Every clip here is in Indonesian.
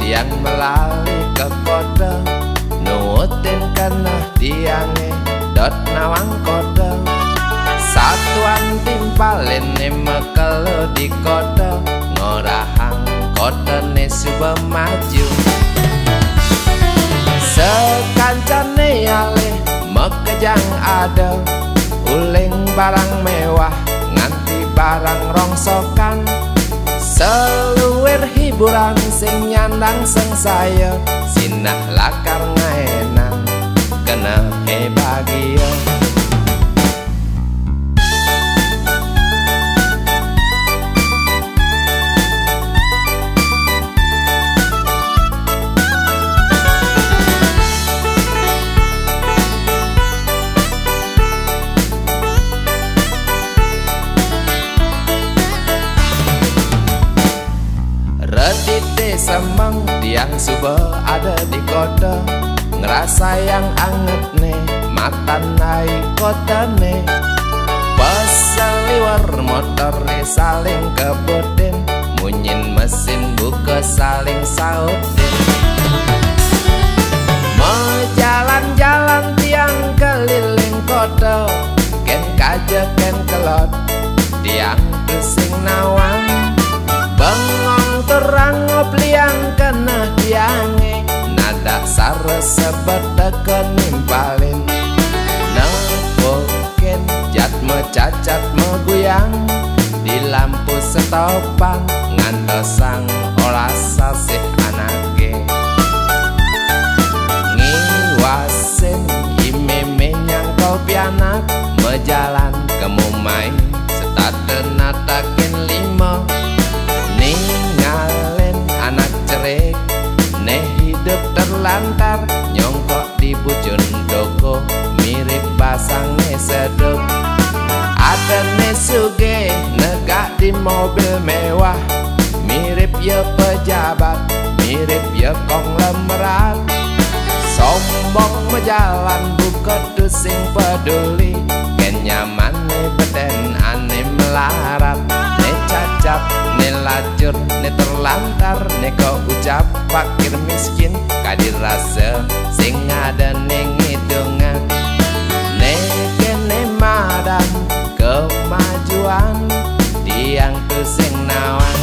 Yang melalui ke kode nuutin kenah diange dot nawang kode satuan timpalin mekelo di kode ngorahang kode ne suba maju sekancane ale mekejang ada uling barang mewah nganti barang rongsokan seluwer hiburan sing nyandang sengsaya sinah lakar ngaenang kena bahagia. Redite semeng tiang suba ada di kota ngerasa yang anget nih mata naik kota nih peseliwer motor nih saling kebutin munyin mesin buka saling sautin mau jalan-jalan tiang keliling kota ken kaja ken kelot tiang pusing nawang bengong terang ngopliang kena tiange nada sare sebet kenimpalin nempoken jat mecacat meguyang di lampu setopan ngantosang olah sasih anake ngiwasin imeme nyangkol pianak mejalan kemumai setaten natakin lima ninggalin anak cerik neh hidup terlantar nyongkok di bujun doko mirip basang seduk ada nesuge negak di mobil mewah mirip ya pejabat mirip ya konglomerat sombong mejalan buka tusing peduli ken nyaman beden ane melarat ne cacat ne lacur ne terlantar ne kau ucap fakir miskin kadir rasa sing ada neng hidungan ne kene madan kemajuan tiang tusing nawan.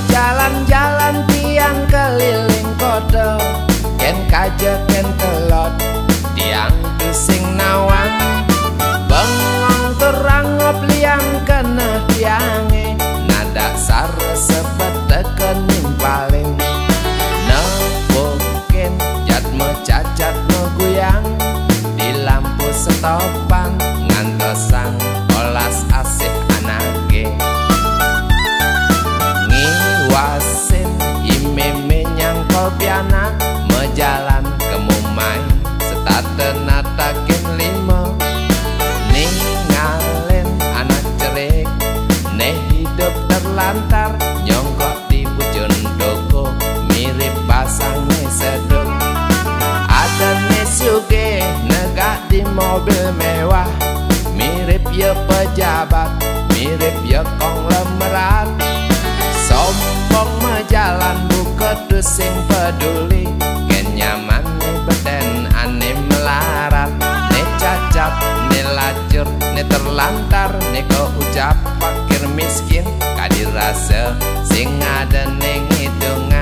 Jalan-jalan tiang keliling kota ken kaja ken kelot tiang pusing nawang bengong terang ngopliang kena tiange nada sare sebet kenimpalin nempoken jat mecacat meguyang di lampu setopan ngantosang olas asih anake wasin imeme nyangkol pianak mejalan kemumai setaten natakin lima ninggalin anak cerik neh hidup terlantar nyongkok di bujun doko mirip basang seduk ada nesuge negak di mobil mewah mirip ya pejabat mirip ya konglomerat sombong mejalan buka tusing peduli ken nyaman beden ane melarat ne cacat ne lacur ne terlantar ne kau ucap fakir miskin kadir rasa sing ada neng hidungan